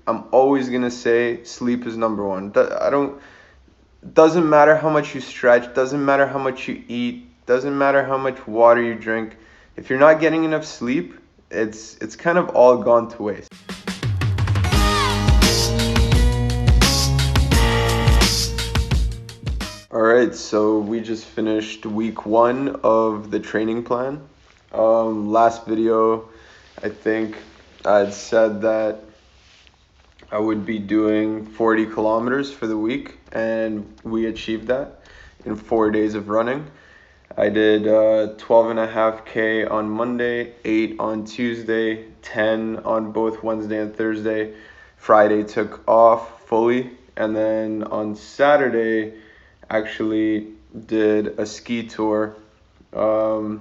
I'm always gonna say sleep is number one. Doesn't matter how much you stretch, doesn't matter how much you eat, doesn't matter how much water you drink. If you're not getting enough sleep, it's kind of all gone to waste. All right, so we just finished week 1 of the training plan. Last video, I think I'd said that I would be doing 40 kilometers for the week, and we achieved that in 4 days of running. I did 12.5K on Monday, 8 on Tuesday, 10 on both Wednesday and Thursday. Friday took off fully, and then on Saturday, actually did a ski tour. The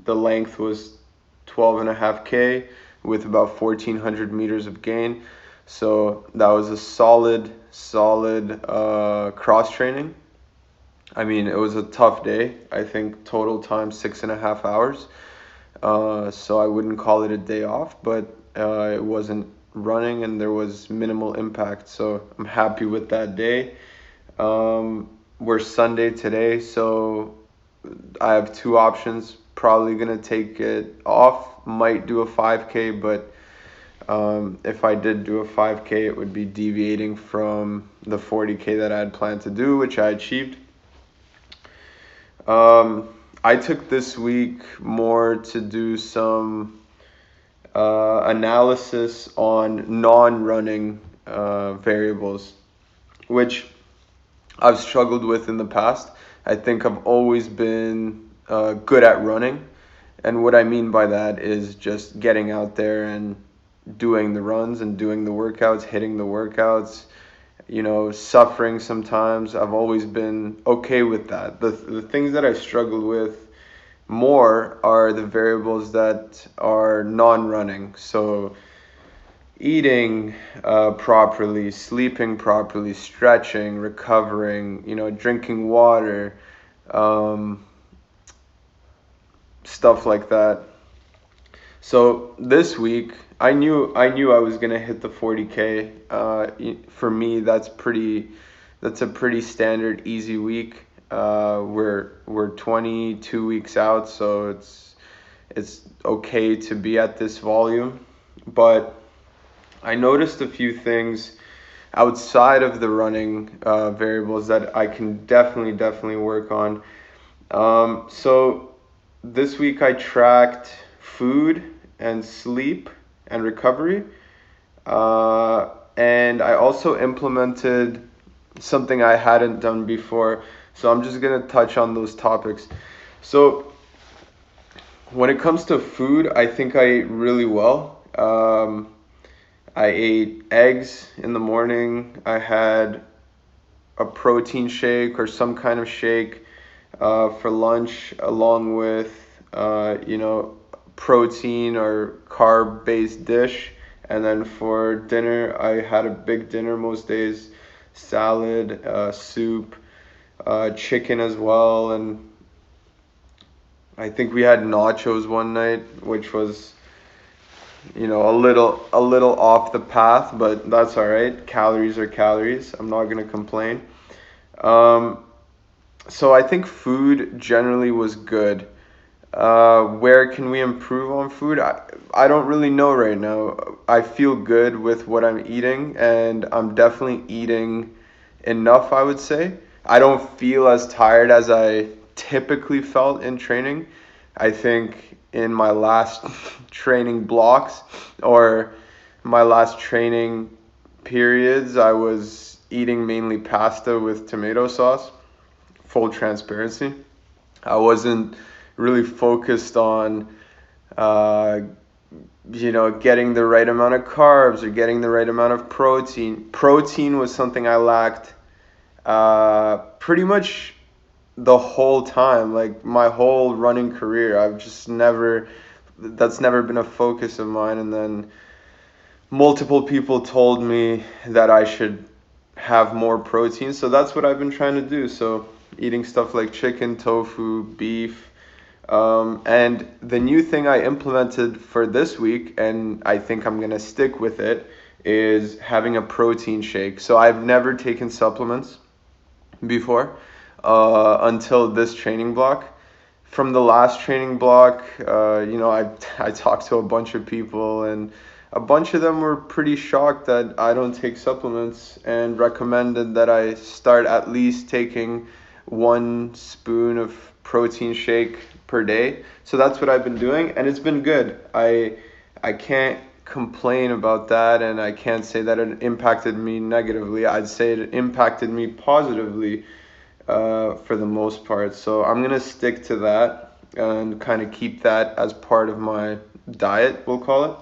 length was 12.5K with about 1,400 meters of gain. So that was a solid cross training. I mean, it was a tough day. I think total time 6.5 hours. So I wouldn't call it a day off, but it wasn't running and there was minimal impact. So I'm happy with that day. We're Sunday today, so I have 2 options. Probably gonna take it off. Might do a 5K, but if I did do a 5K, it would be deviating from the 40K that I had planned to do, which I achieved. I took this week more to do some analysis on non-running variables, which I've struggled with in the past. I think I've always been good at running, and what I mean by that is just getting out there and doing the runs and doing the workouts, hitting the workouts, suffering sometimes. I've always been okay with that. The things that I've struggled with more are the variables that are non-running. So eating properly, sleeping properly, stretching, recovering, drinking water, stuff like that. So this week, I knew I was gonna hit the 40K. For me, that's a pretty standard easy week. We're 22 weeks out, so it's okay to be at this volume, but I noticed a few things outside of the running variables that I can definitely work on. So this week I tracked food and sleep and recovery, and I also implemented something I hadn't done before. So I'm just gonna touch on those topics. So when it comes to food, I think I ate really well. I ate eggs in the morning. I had a protein shake or some kind of shake for lunch, along with protein or carb-based dish. And then for dinner, I had a big dinner most days: salad, soup, chicken as well, and I think we had nachos one night, which was a little off the path, but that's all right. Calories are calories. I'm not gonna complain. So I think food generally was good. Where can we improve on food? I don't really know right now. I feel good with what I'm eating, and I'm definitely eating enough, I would say. I don't feel as tired as I typically felt in training. I think in my last training blocks or my last training periods, I was eating mainly pasta with tomato sauce. Full transparency. I wasn't really focused on getting the right amount of carbs or getting the right amount of protein. Protein was something I lacked pretty much the whole time, like my whole running career. That's never been a focus of mine. And then multiple people told me that I should have more protein, so that's what I've been trying to do. So eating stuff like chicken, tofu, beef. And the new thing I implemented for this week, and I think I'm gonna stick with it, is having a protein shake. So I've never taken supplements before until this training block. From the last training block, I talked to a bunch of people, and a bunch of them were pretty shocked that I don't take supplements, and recommended that I start at least taking 1 spoon of protein shake per day. So that's what I've been doing, and it's been good. I can't complain about that, and I can't say that it impacted me negatively. I'd say it impacted me positively for the most part. So I'm gonna stick to that and kind of keep that as part of my diet, we'll call it.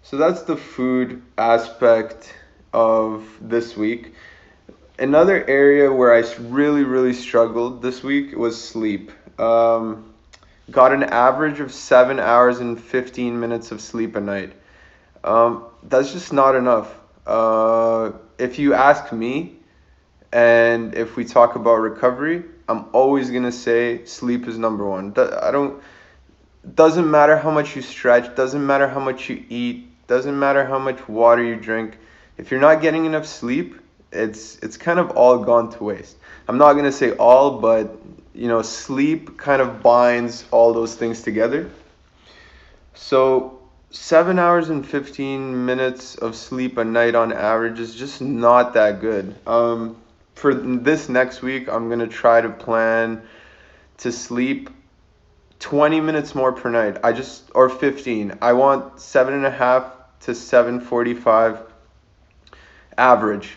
So that's the food aspect of this week. Another area where I really struggled this week was sleep. Got an average of 7 hours and 15 minutes of sleep a night. That's just not enough. If you ask me, and if we talk about recovery, I'm always gonna say sleep is number one. Doesn't matter how much you stretch, doesn't matter how much you eat, doesn't matter how much water you drink. If you're not getting enough sleep, it's kind of all gone to waste. I'm not gonna say all, but sleep kind of binds all those things together. So 7 hours and 15 minutes of sleep a night on average is just not that good. For this next week, I'm gonna try to plan to sleep 20 minutes more per night. Or 15. I want 7.5 to 7:45 average.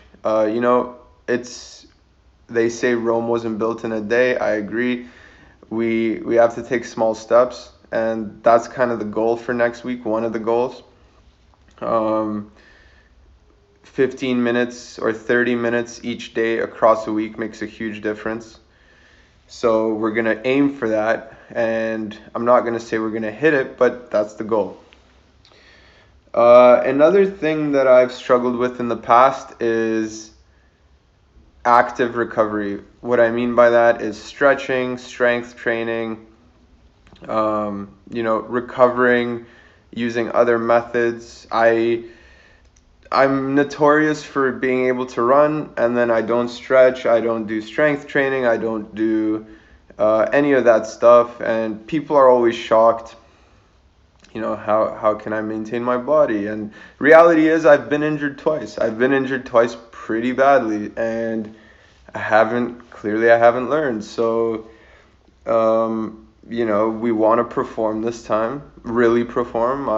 They say Rome wasn't built in a day. I agree. We have to take small steps, and that's kind of the goal for next week. One of the goals. 15 minutes or 30 minutes each day across a week makes a huge difference. So we're going to aim for that, and I'm not going to say we're going to hit it, but that's the goal. Another thing that I've struggled with in the past is active recovery. What I mean by that is stretching, strength training, recovering using other methods. I'm notorious for being able to run, and then I don't stretch, I don't do strength training, I don't do any of that stuff, and people are always shocked. How can I maintain my body? And reality is I've been injured twice. I've been injured twice pretty badly, and I haven't learned. So, we want to perform this time, really perform.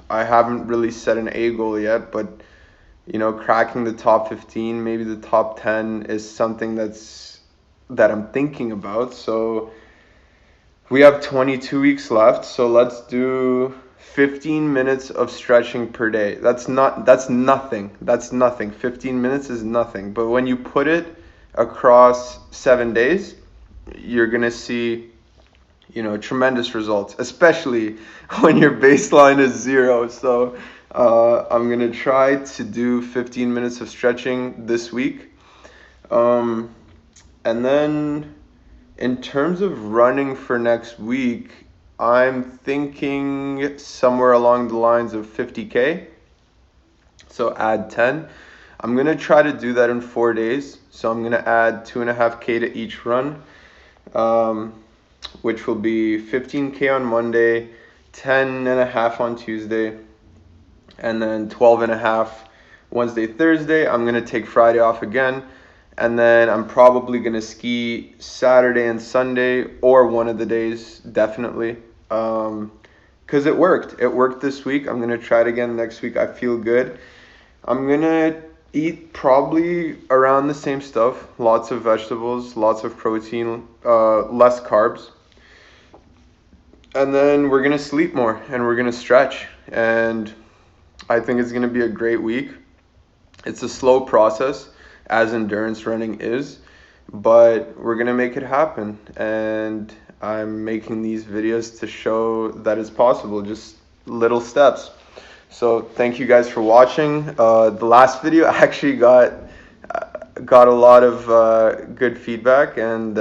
I haven't really set an A goal yet, but cracking the top 15, maybe the top 10 is something that I'm thinking about. So we have 22 weeks left, so let's do 15 minutes of stretching per day. That's nothing. 15 minutes is nothing. But when you put it across 7 days, you're going to see tremendous results, especially when your baseline is 0. So I'm going to try to do 15 minutes of stretching this week. And then in terms of running for next week, I'm thinking somewhere along the lines of 50K. So add 10. I'm going to try to do that in 4 days. So I'm going to add 2.5K to each run, which will be 15K on Monday, 10.5 on Tuesday, and then 12.5 Wednesday, Thursday. I'm going to take Friday off again. And then I'm probably going to ski Saturday and Sunday, or one of the days, definitely. Because it worked. It worked this week. I'm going to try it again next week. I feel good. I'm going to eat probably around the same stuff. Lots of vegetables, lots of protein, less carbs. And then we're going to sleep more, and we're going to stretch. And I think it's going to be a great week. It's a slow process, as endurance running is, but we're gonna make it happen, and I'm making these videos to show that it's possible, just little steps. So thank you guys for watching. The last video actually got a lot of good feedback, and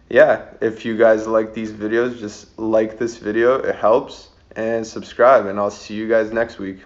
if you guys like these videos, just like this video, it helps. and subscribe, and I'll see you guys next week.